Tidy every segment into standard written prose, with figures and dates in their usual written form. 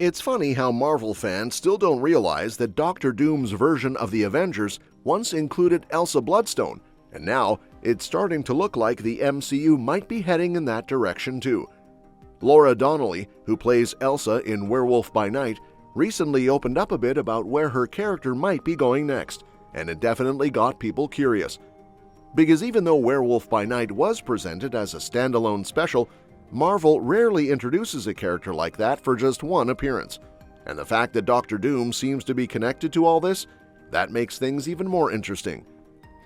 It's funny how Marvel fans still don't realize that Doctor Doom's version of the Avengers once included Elsa Bloodstone, and now it's starting to look like the MCU might be heading in that direction too. Laura Donnelly, who plays Elsa in Werewolf by Night, recently opened up a bit about where her character might be going next, and it definitely got people curious. Because even though Werewolf by Night was presented as a standalone special, Marvel rarely introduces a character like that for just one appearance. And the fact that Doctor Doom seems to be connected to all this, that makes things even more interesting.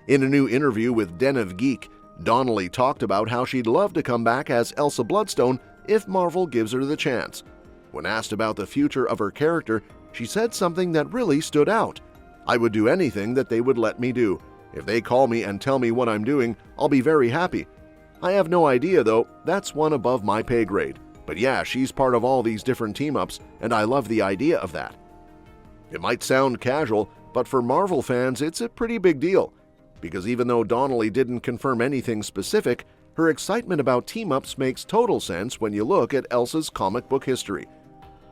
In a new interview with Den of Geek, Donnelly talked about how she'd love to come back as Elsa Bloodstone if Marvel gives her the chance. When asked about the future of her character, she said something that really stood out. "I would do anything that they would let me do. If they call me and tell me what I'm doing, I'll be very happy. I have no idea though, that's one above my pay grade. But yeah, she's part of all these different team-ups, and I love the idea of that." It might sound casual, but for Marvel fans it's a pretty big deal. Because even though Donnelly didn't confirm anything specific, her excitement about team-ups makes total sense when you look at Elsa's comic book history.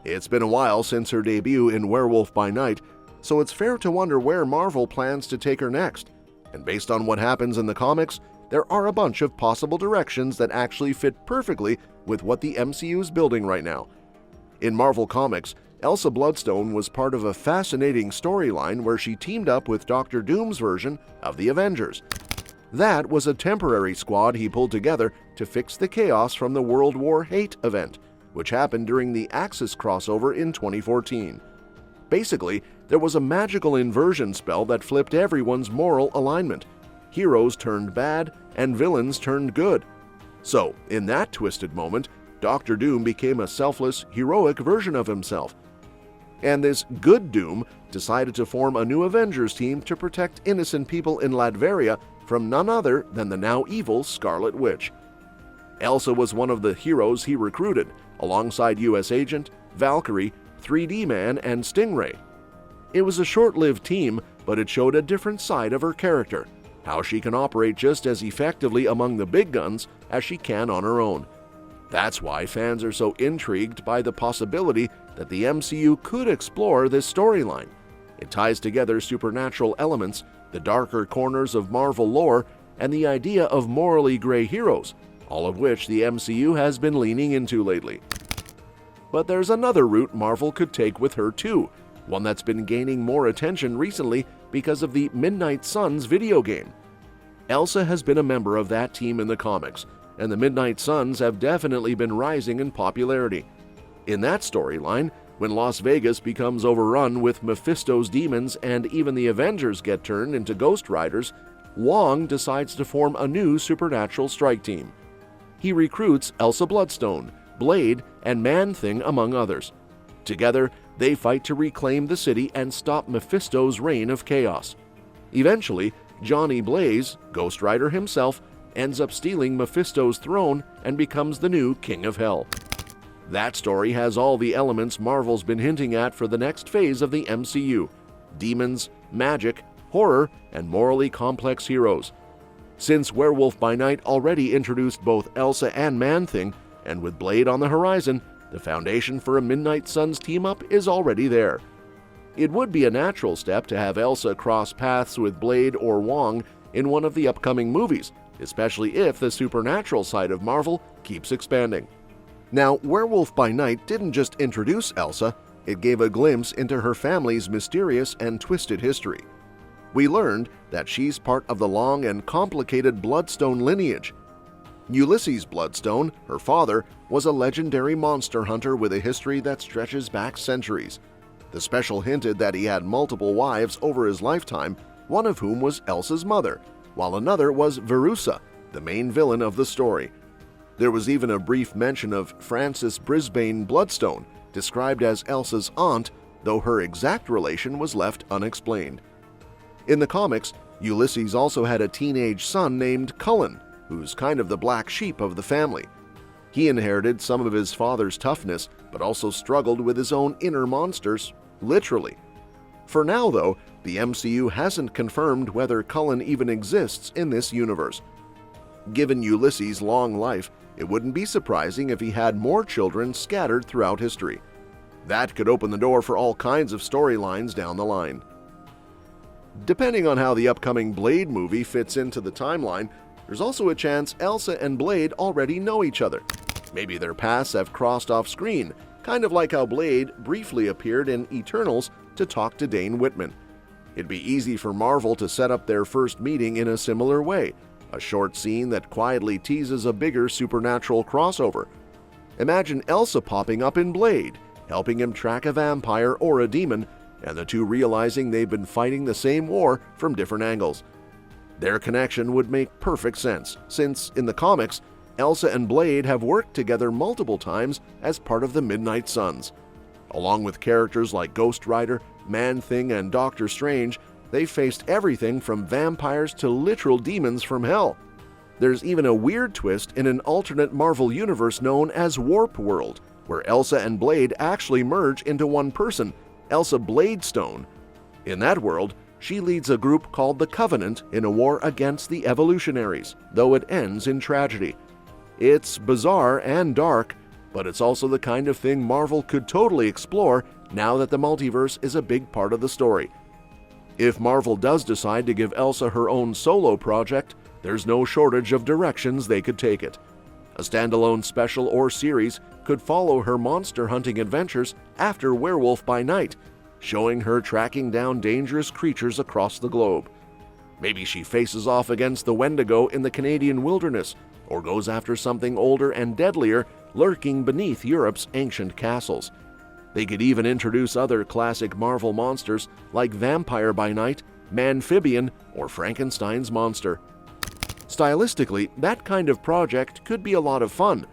It's been a while since her debut in Werewolf by Night, so it's fair to wonder where Marvel plans to take her next. And based on what happens in the comics, there are a bunch of possible directions that actually fit perfectly with what the MCU is building right now. In Marvel Comics, Elsa Bloodstone was part of a fascinating storyline where she teamed up with Doctor Doom's version of the Avengers. That was a temporary squad he pulled together to fix the chaos from the World War Hate event, which happened during the Axis crossover in 2014. Basically, there was a magical inversion spell that flipped everyone's moral alignment. Heroes turned bad and villains turned good. So, in that twisted moment, Doctor Doom became a selfless, heroic version of himself. And this good Doom decided to form a new Avengers team to protect innocent people in Latveria from none other than the now evil Scarlet Witch. Elsa was one of the heroes he recruited, alongside US Agent, Valkyrie, 3D Man, and Stingray. It was a short-lived team, but it showed a different side of her character, how she can operate just as effectively among the big guns as she can on her own. That's why fans are so intrigued by the possibility that the MCU could explore this storyline. It ties together supernatural elements, the darker corners of Marvel lore, and the idea of morally gray heroes, all of which the MCU has been leaning into lately. But there's another route Marvel could take with her too, one that's been gaining more attention recently because of the Midnight Suns video game. Elsa has been a member of that team in the comics, and the Midnight Suns have definitely been rising in popularity. In that storyline, when Las Vegas becomes overrun with Mephisto's demons and even the Avengers get turned into Ghost Riders, Wong decides to form a new supernatural strike team. He recruits Elsa Bloodstone, Blade, and Man-Thing among others. Together, they fight to reclaim the city and stop Mephisto's reign of chaos. Eventually, Johnny Blaze, Ghost Rider himself, ends up stealing Mephisto's throne and becomes the new King of Hell. That story has all the elements Marvel's been hinting at for the next phase of the MCU: demons, magic, horror, and morally complex heroes. Since Werewolf by Night already introduced both Elsa and Man-Thing, and with Blade on the horizon, the foundation for a Midnight Suns team-up is already there. It would be a natural step to have Elsa cross paths with Blade or Wong in one of the upcoming movies, especially if the supernatural side of Marvel keeps expanding. Now, Werewolf by Night didn't just introduce Elsa, it gave a glimpse into her family's mysterious and twisted history. We learned that she's part of the long and complicated Bloodstone lineage. Ulysses Bloodstone, her father, was a legendary monster hunter with a history that stretches back centuries. The special hinted that he had multiple wives over his lifetime, one of whom was Elsa's mother, while another was Verussa, the main villain of the story. There was even a brief mention of Frances Brisbane Bloodstone, described as Elsa's aunt, though her exact relation was left unexplained. In the comics, Ulysses also had a teenage son named Cullen, who's kind of the black sheep of the family. He inherited some of his father's toughness, but also struggled with his own inner monsters, literally. For now, though, the MCU hasn't confirmed whether Cullen even exists in this universe. Given Ulysses' long life, it wouldn't be surprising if he had more children scattered throughout history. That could open the door for all kinds of storylines down the line. Depending on how the upcoming Blade movie fits into the timeline, there's also a chance Elsa and Blade already know each other. Maybe their paths have crossed off screen, kind of like how Blade briefly appeared in Eternals to talk to Dane Whitman. It'd be easy for Marvel to set up their first meeting in a similar way, a short scene that quietly teases a bigger supernatural crossover. Imagine Elsa popping up in Blade, helping him track a vampire or a demon, and the two realizing they've been fighting the same war from different angles. Their connection would make perfect sense, since in the comics, Elsa and Blade have worked together multiple times as part of the Midnight Suns. Along with characters like Ghost Rider, Man-Thing, and Doctor Strange, they've faced everything from vampires to literal demons from hell. There's even a weird twist in an alternate Marvel universe known as Warp World, where Elsa and Blade actually merge into one person, Elsa Bloodstone. In that world, she leads a group called the Covenant in a war against the Evolutionaries, though it ends in tragedy. It's bizarre and dark, but it's also the kind of thing Marvel could totally explore now that the multiverse is a big part of the story. If Marvel does decide to give Elsa her own solo project, there's no shortage of directions they could take it. A standalone special or series could follow her monster hunting adventures after Werewolf by Night, showing her tracking down dangerous creatures across the globe. Maybe she faces off against the Wendigo in the Canadian wilderness, or goes after something older and deadlier lurking beneath Europe's ancient castles. They could even introduce other classic Marvel monsters like Vampire by Night, Manphibian, or Frankenstein's monster. Stylistically, that kind of project could be a lot of fun.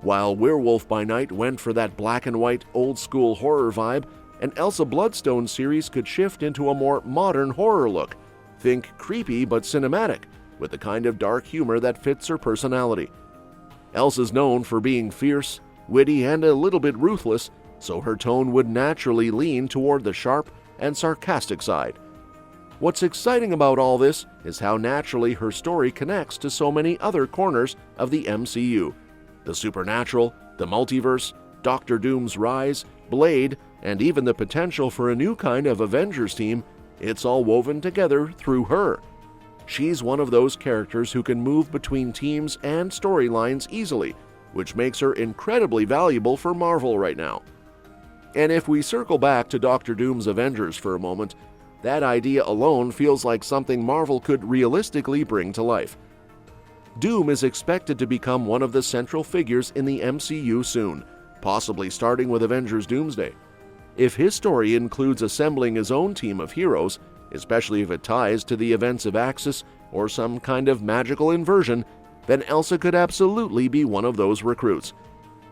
While Werewolf by Night went for that black and white old-school horror vibe, an Elsa Bloodstone series could shift into a more modern horror look. Think creepy but cinematic, with the kind of dark humor that fits her personality. Elsa's known for being fierce, witty, and a little bit ruthless, so her tone would naturally lean toward the sharp and sarcastic side. What's exciting about all this is how naturally her story connects to so many other corners of the MCU. The supernatural, the multiverse, Doctor Doom's rise, Blade, and even the potential for a new kind of Avengers team, it's all woven together through her. She's one of those characters who can move between teams and storylines easily, which makes her incredibly valuable for Marvel right now. And if we circle back to Doctor Doom's Avengers for a moment, that idea alone feels like something Marvel could realistically bring to life. Doom is expected to become one of the central figures in the MCU soon, possibly starting with Avengers Doomsday. If his story includes assembling his own team of heroes, especially if it ties to the events of Axis or some kind of magical inversion, then Elsa could absolutely be one of those recruits.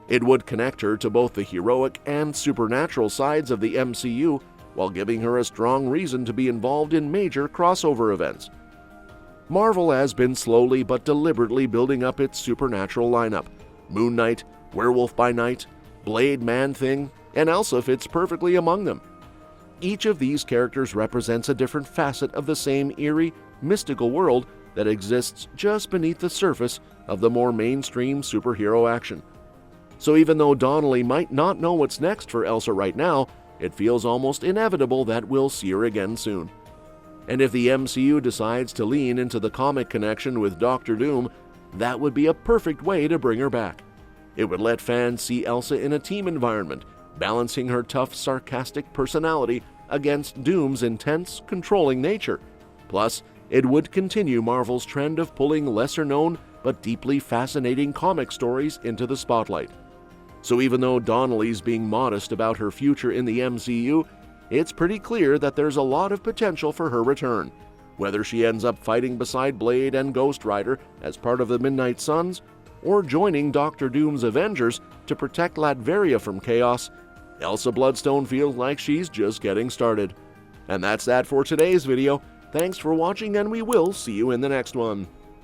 It would connect her to both the heroic and supernatural sides of the MCU, while giving her a strong reason to be involved in major crossover events. Marvel has been slowly but deliberately building up its supernatural lineup. Moon Knight, Werewolf by Night, Blade, Man-Thing, and Elsa fits perfectly among them. Each of these characters represents a different facet of the same eerie, mystical world that exists just beneath the surface of the more mainstream superhero action. So even though Donnelly might not know what's next for Elsa right now, it feels almost inevitable that we'll see her again soon. And if the MCU decides to lean into the comic connection with Doctor Doom, that would be a perfect way to bring her back. It would let fans see Elsa in a team environment, balancing her tough, sarcastic personality against Doom's intense, controlling nature. Plus, it would continue Marvel's trend of pulling lesser-known but deeply fascinating comic stories into the spotlight. So even though Donnelly's being modest about her future in the MCU, it's pretty clear that there's a lot of potential for her return. Whether she ends up fighting beside Blade and Ghost Rider as part of the Midnight Suns, or joining Doctor Doom's Avengers to protect Latveria from chaos, Elsa Bloodstone feels like she's just getting started. And that's that for today's video. Thanks for watching, and we will see you in the next one.